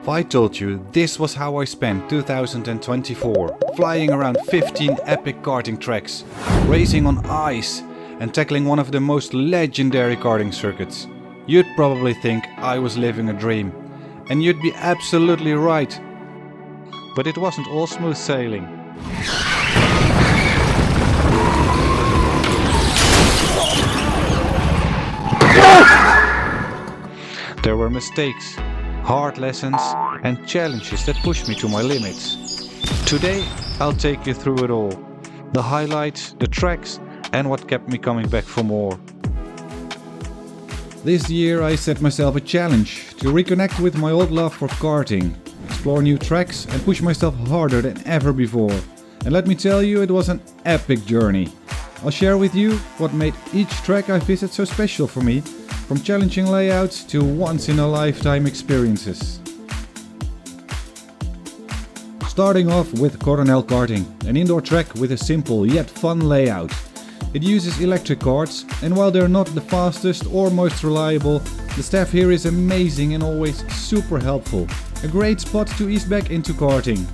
If I told you this was how I spent 2024, flying around 15 epic karting tracks, racing on ice and tackling one of the most legendary karting circuits, you'd probably think I was living a dream. And you'd be absolutely right. But it wasn't all smooth sailing. There were mistakes, hard lessons and challenges that pushed me to my limits. Today I'll take you through it all. The highlights, the tracks and what kept me coming back for more. This year I set myself a challenge to reconnect with my old love for karting, explore new tracks and push myself harder than ever before. And let me tell you, it was an epic journey. I'll share with you what made each track I visit so special for me, from challenging layouts to once-in-a-lifetime experiences. Starting off with Coronel Karting, an indoor track with a simple yet fun layout. It uses electric karts, and while they're not the fastest or most reliable, the staff here is amazing and always super helpful. A great spot to ease back into karting.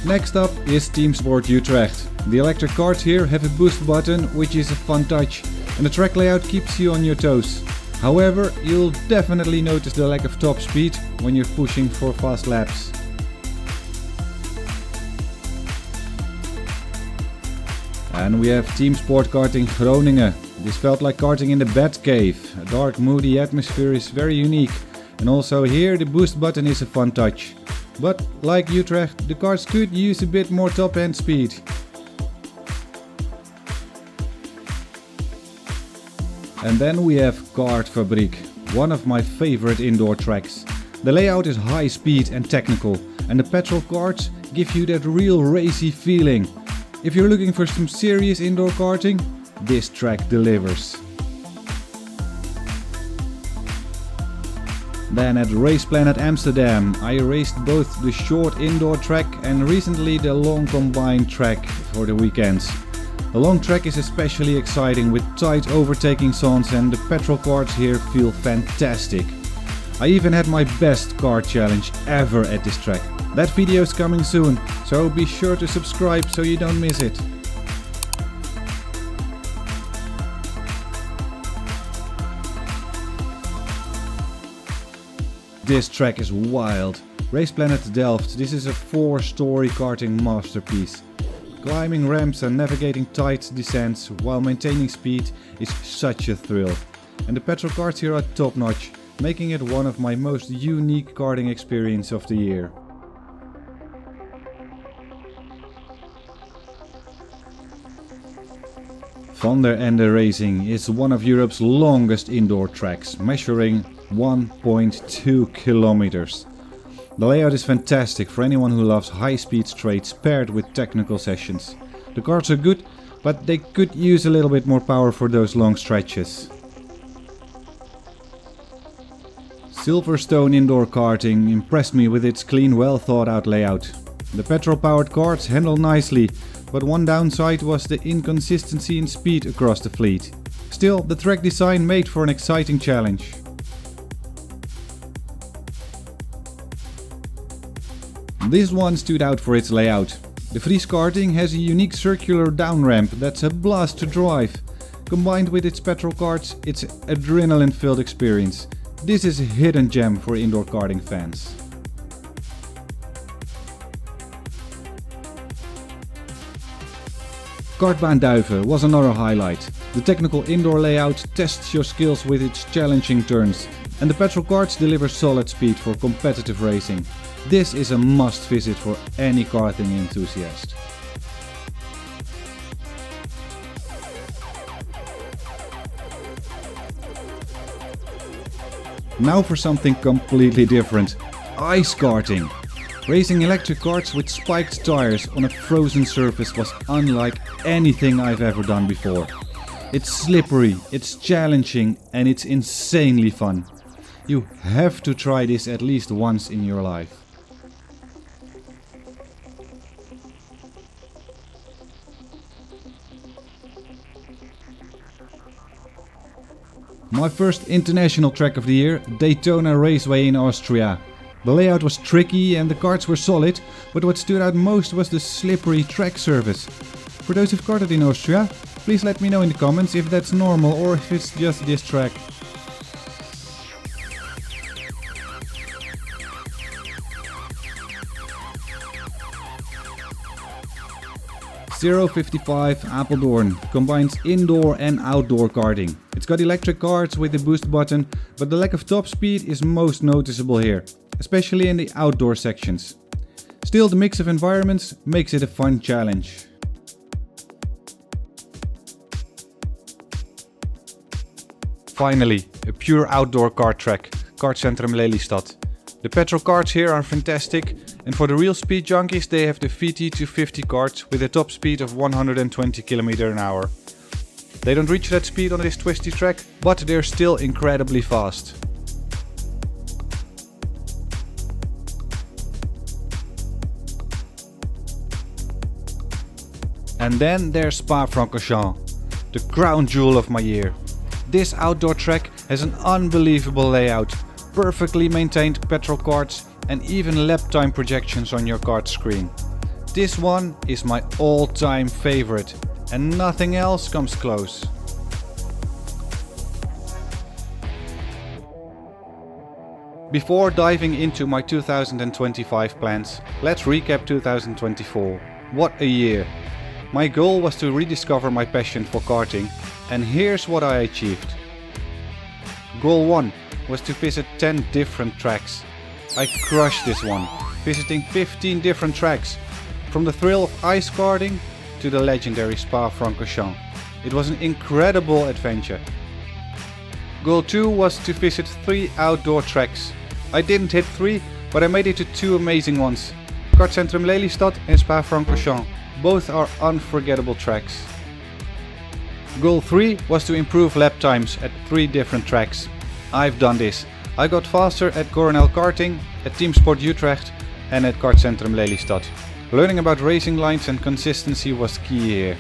Next up is Teamsport Utrecht. The electric karts here have a boost button, which is a fun touch, and the track layout keeps you on your toes. However, you'll definitely notice the lack of top speed when you're pushing for fast laps. And we have Teamsport Karting Groningen. This felt like karting in the Batcave. A dark, moody atmosphere is very unique, and also here the boost button is a fun touch. But like Utrecht, the cars could use a bit more top-end speed. And then we have Kartfabrique, one of my favorite indoor tracks. The layout is high speed and technical, and the petrol karts give you that real racy feeling. If you're looking for some serious indoor karting, this track delivers. Then at Raceplanet Amsterdam, I raced both the short indoor track and recently the long combined track for the weekends. The long track is especially exciting with tight overtaking zones, and the petrol karts here feel fantastic. I even had my best kart challenge ever at this track. That video is coming soon, so be sure to subscribe so you don't miss it. This track is wild. Raceplanet Delft, this is a 4-story karting masterpiece. Climbing ramps and navigating tight descents while maintaining speed is such a thrill. And the petrol karts here are top notch, making it one of my most unique karting experiences of the year. Ende Racing is one of Europe's longest indoor tracks, measuring 1.2 kilometers. The layout is fantastic for anyone who loves high-speed straights paired with technical sessions. The karts are good, but they could use a little bit more power for those long stretches. Silverstone Indoor Karting impressed me with its clean, well thought out layout. The petrol-powered karts handle nicely, but one downside was the inconsistency in speed across the fleet. Still, the track design made for an exciting challenge. This one stood out for its layout. The Vries karting has a unique circular down ramp that's a blast to drive. Combined with its petrol karts, it's an adrenaline-filled experience. This is a hidden gem for indoor karting fans. Kartbaan Duiven was another highlight. The technical indoor layout tests your skills with its challenging turns, and the petrol karts deliver solid speed for competitive racing. This is a must visit for any karting enthusiast. Now for something completely different. Ice karting. Racing electric karts with spiked tires on a frozen surface was unlike anything I've ever done before. It's slippery, it's challenging and it's insanely fun. You have to try this at least once in your life. My first international track of the year, Daytona Raceway in Austria. The layout was tricky and the karts were solid, but what stood out most was the slippery track surface. For those who've karted in Austria, please let me know in the comments if that's normal or if it's just this track. Zero55 Apeldoorn combines indoor and outdoor karting. It's got electric karts with the boost button, but the lack of top speed is most noticeable here, especially in the outdoor sections. Still, the mix of environments makes it a fun challenge. Finally, a pure outdoor kart track, Kartcentrum Lelystad. The petrol karts here are fantastic, and for the real speed junkies they have the VT250 karts with a top speed of 120 km/h. They don't reach that speed on this twisty track, but they're still incredibly fast. And then there's Spa-Francorchamps, the crown jewel of my year. This outdoor track has an unbelievable layout, perfectly maintained petrol karts and even lap time projections on your kart screen. This one is my all-time favorite and nothing else comes close. Before diving into my 2025 plans, let's recap 2024. What a year! My goal was to rediscover my passion for karting, and here's what I achieved. Goal 1 was to visit 10 different tracks. I crushed this one, visiting 15 different tracks, from the thrill of ice karting to the legendary Spa-Francorchamps. It was an incredible adventure. Goal 2 was to visit 3 outdoor tracks. I didn't hit 3, but I made it to 2 amazing ones. Kartcentrum Lelystad and Spa-Francorchamps. Both are unforgettable tracks. Goal 3 was to improve lap times at 3 different tracks. I've done this. I got faster at Coronel Karting, at Teamsport Utrecht and at Kartcentrum Lelystad. Learning about racing lines and consistency was key here.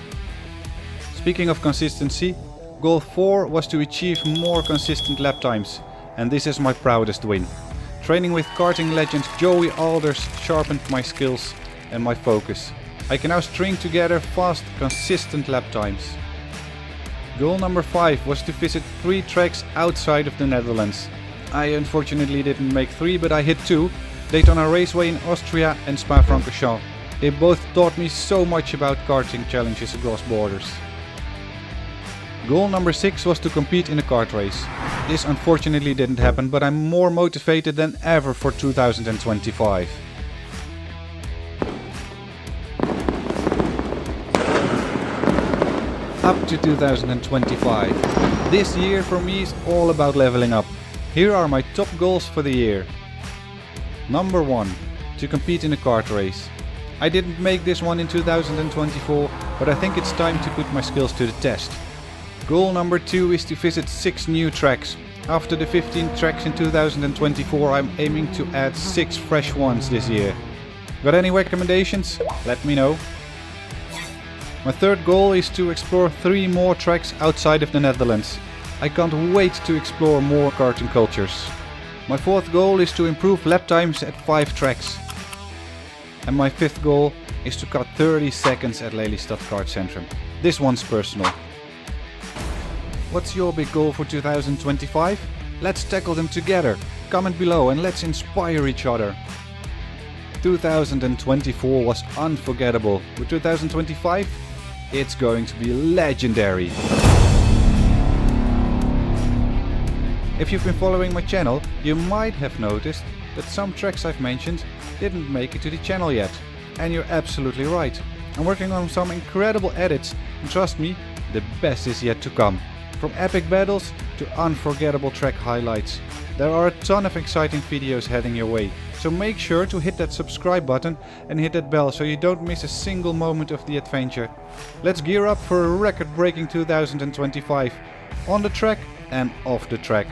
Speaking of consistency, goal 4 was to achieve more consistent lap times, and this is my proudest win. Training with karting legend Joey Alders sharpened my skills and my focus. I can now string together fast, consistent lap times. Goal number 5 was to visit 3 tracks outside of the Netherlands. I unfortunately didn't make 3, but I hit 2, Daytona Raceway in Austria and Spa-Francorchamps. They both taught me so much about karting challenges across borders. Goal number 6 was to compete in a kart race. This unfortunately didn't happen, but I'm more motivated than ever for 2025. Up to 2025. This year for me is all about leveling up. Here are my top goals for the year. Number 1. To compete in a kart race. I didn't make this one in 2024, but I think it's time to put my skills to the test. Goal number 2 is to visit 6 new tracks. After the 15 tracks in 2024, I'm aiming to add 6 fresh ones this year. Got any recommendations? Let me know. My third goal is to explore 3 more tracks outside of the Netherlands. I can't wait to explore more karting cultures. My fourth goal is to improve lap times at 5 tracks. And my fifth goal is to cut 30 seconds at Lelystad Kartcentrum. This one's personal. What's your big goal for 2025? Let's tackle them together. Comment below and let's inspire each other. 2024 was unforgettable. With 2025, it's going to be legendary. If you've been following my channel, you might have noticed that some tracks I've mentioned didn't make it to the channel yet. And you're absolutely right. I'm working on some incredible edits, and trust me, the best is yet to come. From epic battles to unforgettable track highlights. There are a ton of exciting videos heading your way, so make sure to hit that subscribe button and hit that bell so you don't miss a single moment of the adventure. Let's gear up for a record-breaking 2025, on the track and off the track.